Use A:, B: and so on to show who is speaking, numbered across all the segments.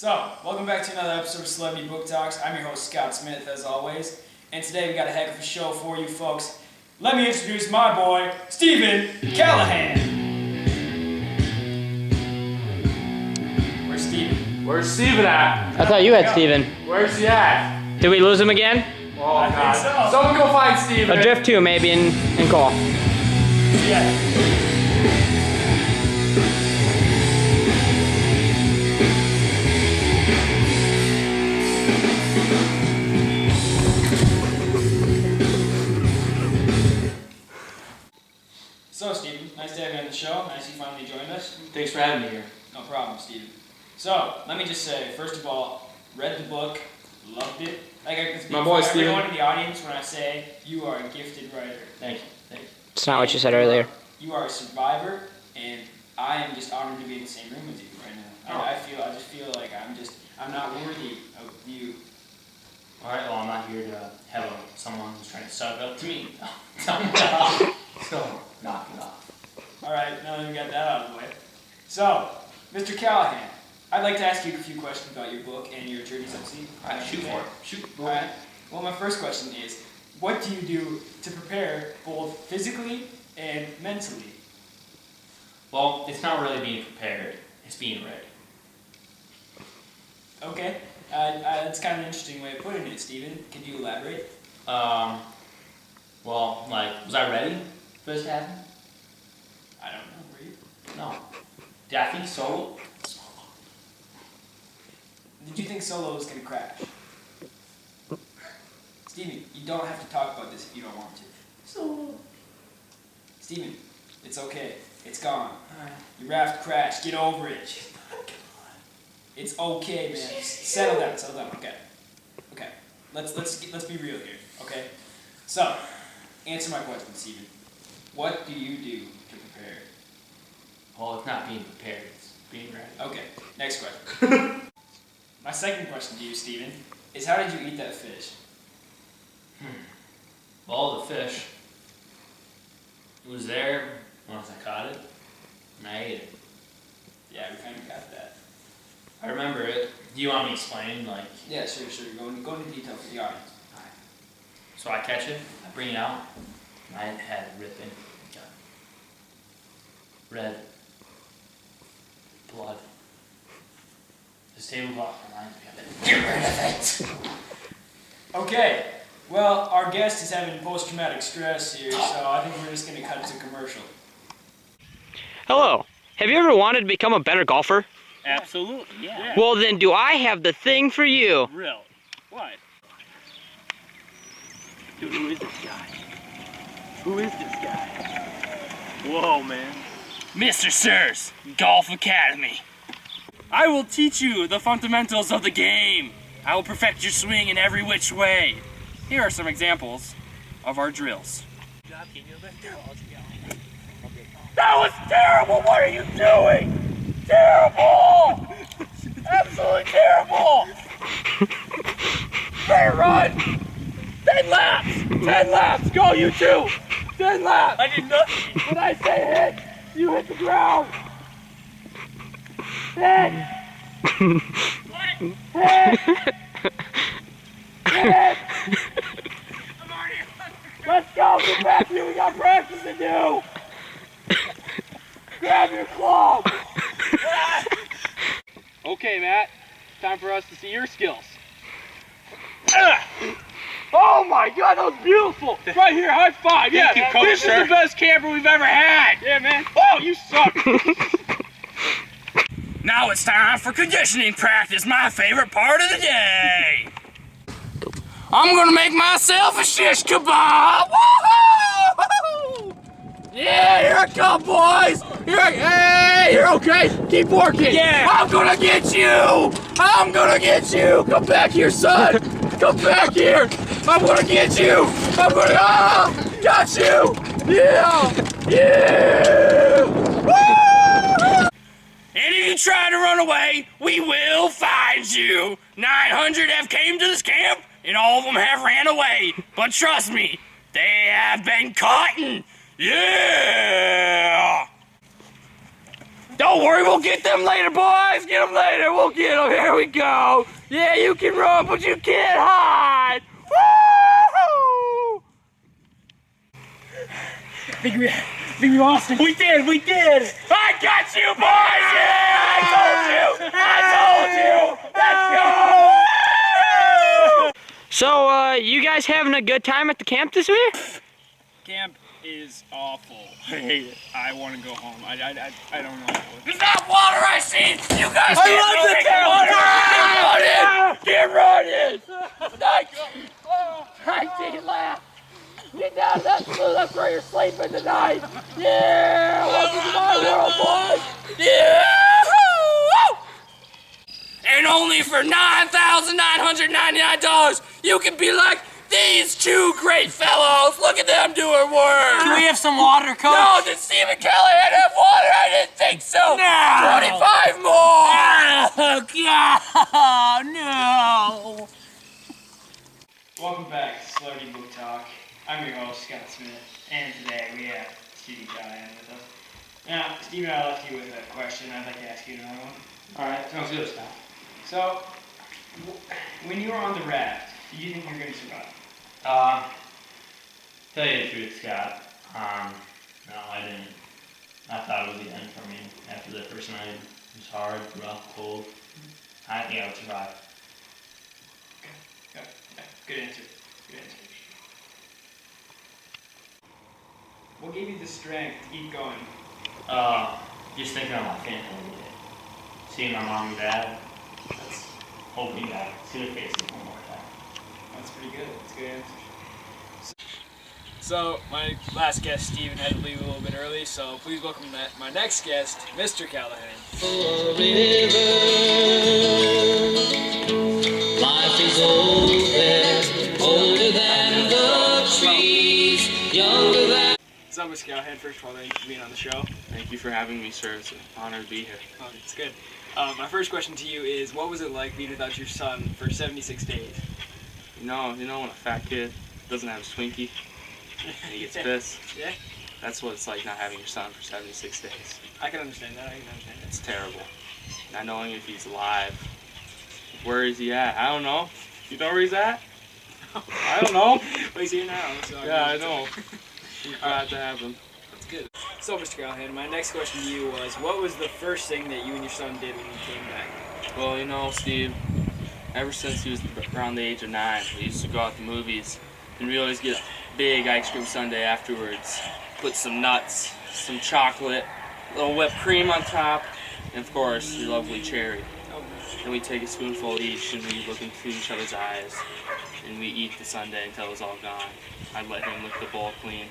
A: So, welcome back to another episode of Celebrity Book Talks. I'm your host, Scott Smith, as always. And today we got a heck of a show for you folks. Let me introduce my boy, Stephen Callahan. Where's Stephen?
B: Where's Stephen at?
C: I thought you had Stephen.
B: Where's he at?
C: Did we lose him again?
B: Oh,
A: I
B: God.
A: think so.
B: Someone go find Stephen.
C: Adrift 2 maybe and call.
A: Yeah. So, Stephen, nice to have you on the show. Nice you finally joined us.
B: Thanks for having me here.
A: No problem, Stephen. So, let me just say, first of all, read the book, loved it. Like I can speak
B: My boy,
A: for
B: Stephen.
A: everyone in the audience when I say you are a gifted writer.
B: Thank you. Thank you.
C: It's not what you said earlier.
A: You are a survivor, and I am just honored to be in the same room with you right now.
B: Oh.
A: I just feel like I'm not worthy of you.
D: All right, well, I'm not here to have someone who's trying to suck up to me. So, knock it off.
A: All right, now that we got that out of the way. So, Mr. Callahan, I'd like to ask you a few questions about your book and your journeys at sea.
D: All right, shoot for it. Shoot.
A: All right. Well, my first question is, what do you do to prepare both physically and mentally?
D: Well, it's not really being prepared. It's being ready.
A: Okay, that's kind of an interesting way of putting it, Stephen. Could you elaborate?
D: Well, like, was I ready for this to happen?
A: I don't know, were you?
D: No. Did I think so?
A: Did you think Solo was going to crash? Stephen, you don't have to talk about this if you don't want to.
D: So.
A: Stephen, it's okay. It's gone. Your raft crashed. Get over it. It's okay, man. Settle down. Okay. Let's be real here. Okay. So, answer my question, Stephen. What do you do to prepare?
D: Well, it's not being prepared. It's being ready.
A: Okay. Next question. My second question to you, Stephen, is how did you eat that fish?
D: Well, the fish, it was there once I caught it, and I ate it.
A: Yeah, we kind of got that.
D: I remember it. Do you want me to explain, like?
A: Yeah, sure. Go into detail for the audience.
D: Alright. So I catch it, I bring it out, my head ripping, got red blood. This tablecloth reminds me of it. Get rid of it!
A: Okay. Well, our guest is having post-traumatic stress here, so I think we're just going to cut to commercial.
C: Hello. Have you ever wanted to become a better golfer?
E: Absolutely, yeah.
C: Well then, do I have the thing for you?
E: Really? What? Dude, who is this guy? Who is this guy? Whoa, man. Mr. Sirs, Golf Academy. I will teach you the fundamentals of the game. I will perfect your swing in every which way. Here are some examples of our drills. That was terrible! What are you doing? Terrible! Absolutely terrible! Hey, run! 10 laps! 10 laps! Go, you two! 10 laps! I did nothing! When I say hit, you hit the ground! Hit! Hit! Hit! Let's go! Get back here! We got practice to do! Grab your club! Okay, Matt. Time for us to see your skills. Oh my God, that was beautiful! Right here, high five! Yeah,
D: Thank you, Coach,
E: this is the best camper we've ever had! Yeah, man. Oh, you suck! Now it's time for conditioning practice, my favorite part of the day! I'm gonna make myself a shish kebab! Woohoo! Yeah, here I come, boys! Hey, you're okay. Keep working. Yeah. I'm gonna get you. I'm gonna get you. Come back here, son. Come back here. I'm gonna get you. Got you. Yeah. Yeah. Woo! And if you try to run away, we will find you. 900 have came to this camp, and all of them have ran away. But trust me, they have been caught. Yeah. Don't worry, we'll get them later, boys. Get them later. We'll get them. Here we go. Yeah, you can run, but you can't hide. Woo! I think we lost him. We did. I got you, boys. Yeah, I told you. Let's go.
C: So, you guys having a good time at the camp this week?
A: Camp is awful. I hate it. I want to go home. I don't know.
E: There's not water I see. You guys Get running. I didn't laugh. Get down. That's where you're sleeping tonight. Yeah. Welcome to my world, boys. Yeah. And only for $9,999, you can be like these two great fellows. Look at them doing work.
B: Can we have some water, Coach?
E: No, did Stephen Callahan have water? I didn't think so. No. 25 more. Oh, God, no.
A: Welcome back to Slurdy Book Talk. I'm your host, Scott Smith, and today we have Stevie Callahan with us. Now, Steve and I left you with a question. I'd like to ask you another one.
B: Alright, sounds good, Scott.
A: So, when you were on the raft, did you think you were going to survive?
D: Tell you the truth, Scott. No, I didn't. I thought it was the end for me after the first night. It was hard, rough, cold. I think I would survive.
A: Okay. Good answer. What gave you the strength to keep going?
D: Just thinking of my family every day. Seeing my mom and dad. That's hoping that I see their faces one more time.
A: That's pretty good. That's a good answer. So, my last guest, Steven, had to leave a little bit early, so please welcome my next guest, Mr. Callahan.
F: Life is older than the trees, younger than...
A: What's up, Mr. Callahan? First of all, thank you for being on the show.
G: Thank you for having me, sir. It's an honor to be here.
A: Oh, it's good. My first question to you is, what was it like being without your son for 76 days?
G: You know when a fat kid doesn't have a Swinkie and he gets pissed?
A: Yeah?
G: That's what it's like not having your son for 76 days.
A: I can understand that.
G: It's terrible. Not knowing if he's alive. Where is he at? I don't know. You know where he's at? I don't know.
A: Well, he's here now. So
G: Yeah, I know. I'm glad to have him.
A: That's good. So, Mr. Callahan, my next question to you was, what was the first thing that you and your son did when you came back?
G: Well, Steve, ever since he was around the age of 9, we used to go out to movies, and we always get a big ice cream sundae afterwards. Put some nuts, some chocolate, a little whipped cream on top, and of course, your lovely cherry. Then we take a spoonful each, and we look into each other's eyes, and we eat the sundae until it was all gone. I'd let him lick the bowl clean.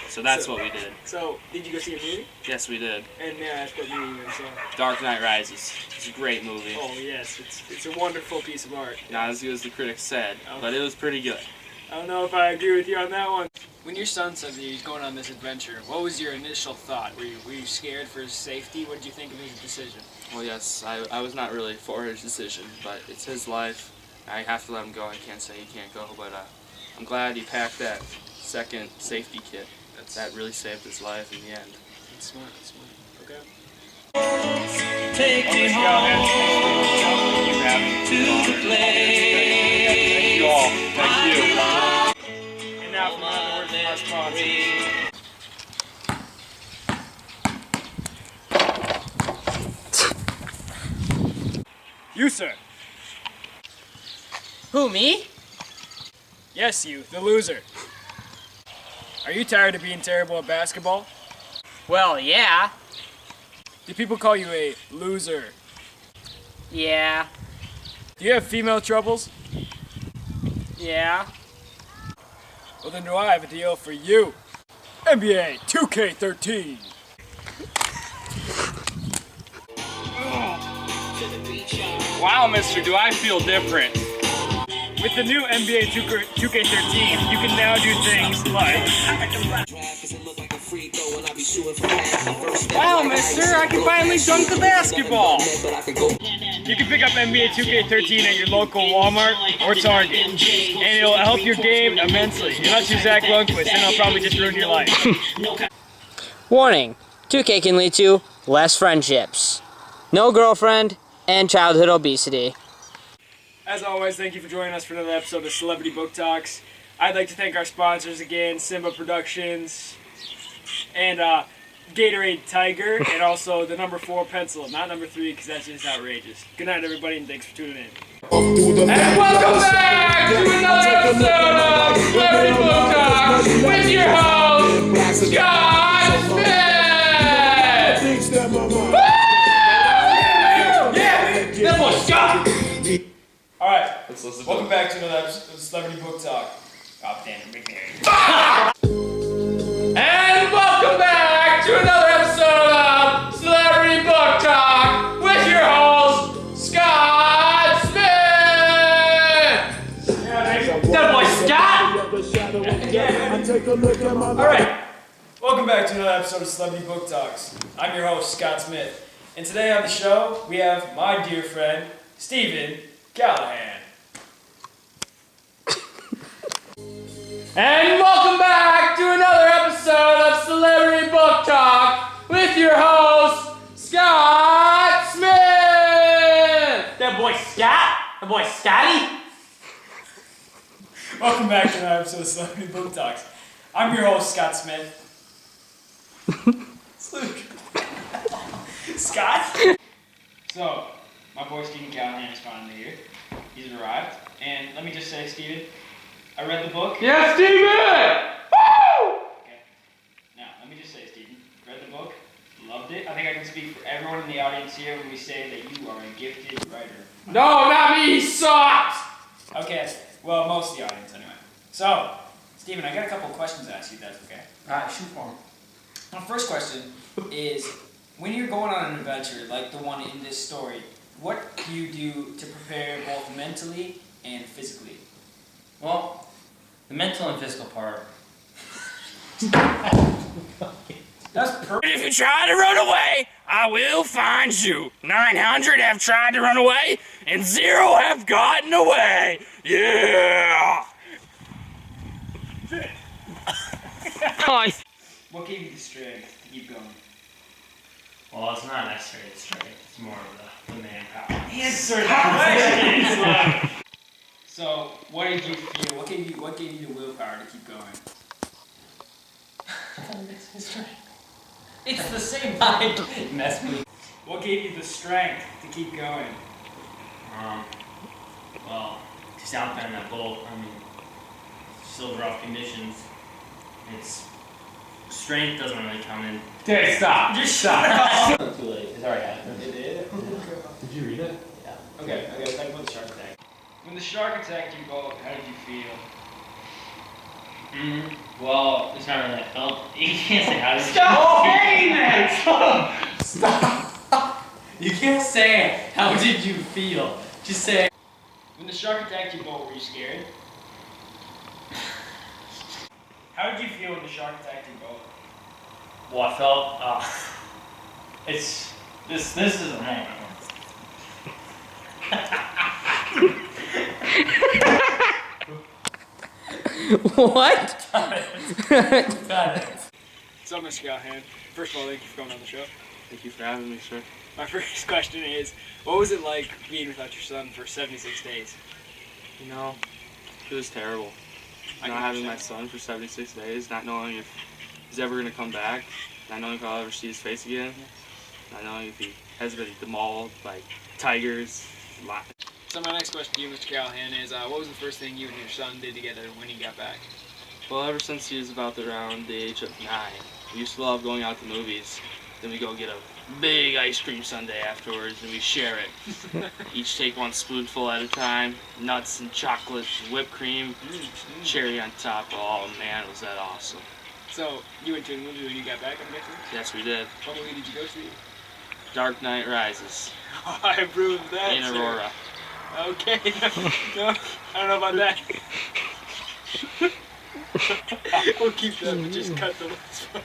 G: So that's what we did.
A: So, did you go see a movie?
G: Yes, we did.
A: And may I ask what movie you went and saw?
G: Dark Knight Rises. It's a great movie.
A: Oh, yes. It's a wonderful piece of art.
G: Not as good as the critics said, but it was pretty good.
A: I don't know if I agree with you on that one. When your son said that he was going on this adventure, what was your initial thought? Were you scared for his safety? What did you think of his decision?
G: Well, yes, I was not really for his decision, but it's his life. I have to let him go. I can't say he can't go, but I'm glad he packed that second safety kit. That really saved his life in the end.
A: That's smart. Okay.
F: Take me home to the place.
G: Thank you all. Thank you.
A: And now for my word from our sponsor. You, sir.
C: Who, me?
A: Yes, you, the loser. Are you tired of being terrible at basketball?
C: Well, yeah.
A: Do people call you a loser?
C: Yeah.
A: Do you have female troubles?
C: Yeah.
A: Well, then do I have a deal for you. NBA 2K13.
E: Wow, mister, do I feel different.
A: With the new NBA 2K13, you can now do things like...
E: Wow, mister, I can finally dunk the basketball.
A: You can pick up NBA 2K13 at your local Walmart or Target, and it'll help your game immensely. Unless you're Zach Lundquist, and it'll probably just ruin your life.
C: Warning. 2K can lead to less friendships, no girlfriend, and childhood obesity.
A: As always, thank you for joining us for another episode of Celebrity Book Talks. I'd like to thank our sponsors again, Simba Productions, and Gatorade Tiger, and also the number 4 pencil, not number 3, because that's just outrageous. Good night, everybody, and thanks for tuning in.
E: And welcome back to another episode of Celebrity Book Talks with your host, Scott Smith! Woo! Yeah! That boy Scott!
A: Alright, welcome back to another episode of Celebrity Book Talk. Oh, damn, make me hear you.
E: And welcome back to another episode of Celebrity Book Talk with your host, Scott Smith! That boy Scott!
A: Alright, welcome back to another episode of Celebrity Book Talks. I'm your host, Scott Smith. And today on the show, we have my dear friend, Stephen Callahan.
E: And welcome back to another episode of Celebrity Book Talk with your host, Scott Smith! That boy Scott? That boy Scotty?
A: Welcome back to another episode of Celebrity Book Talks. I'm your host, Scott Smith. Scott? So, my boy Stephen Callahan is finally here. He's arrived. And let me just say, Stephen, I read the book.
E: Yeah, Steven! Woo!
A: Okay. Now, let me just say, Stephen, read the book, loved it. I think I can speak for everyone in the audience here when we say that you are a gifted writer.
E: No, not me, he sucked!
A: Okay, well, most of the audience anyway. So, Stephen, I got a couple questions to ask you, if that's okay.
B: Alright, shoot for him.
A: My first question is, when you're going on an adventure like the one in this story, what do you do to prepare both mentally and physically?
D: Well, the mental and physical part.
A: That's perfect.
E: If you try to run away, I will find you. 900 have tried to run away, and 0 have gotten away. Yeah!
C: Hi.
A: What gave you the strength to keep going?
D: Well, it's not necessarily the strength. It's more of the manpower.
A: Answer that question! So, what did you feel? What gave you the willpower to keep going? It's the same thing. Mess me. What gave you the strength to keep going?
D: Well, just out there in that boat, I mean, still rough conditions. It's strength doesn't really come in.
E: Dude, stop.
A: Just stop.
D: Too late. It's already happened.
A: It did?
B: Did you read it?
D: Yeah.
A: Okay, talk about the shark attack. When the shark attacked you both, how did you feel?
D: Well, it's not really I felt. You can't say how to
E: Stop saying that!
B: Stop! You can't say, how did you feel? Just say,
A: When the shark attacked you both, were you scared? How did you feel when the shark attacked you both?
D: Well, I felt. It's this is a moment.
C: What?
B: got it.
A: So, Mr. Callahan, first of all, thank you for coming on the show.
G: Thank you for having me, sir.
A: My first question is, what was it like being without your son for 76 days?
G: You know, it was terrible.
A: I
G: Not
A: can
G: having my
A: understand.
G: son for 76 days, not knowing if he's ever going to come back, not knowing if I'll ever see his face again, not knowing if he has been mauled by tigers.
A: So my next question to you, Mr. Callahan, is what was the first thing you and your son did together when he got back?
G: Well, ever since he was about around the age of 9, we used to love going out to movies. Then we go get a big ice cream sundae afterwards and we share it. Each take one spoonful at a time, nuts and chocolate, whipped cream, cherry on top. Oh man, was that awesome.
A: So, you went to a movie when you got back, I'm guessing?
G: Yes, we did.
A: What movie did you go see?
G: Dark Knight Rises
A: I approve of that,
G: in
A: sir.
G: Aurora.
A: Okay, no, I don't know about that. We'll keep that, but just cut the last part.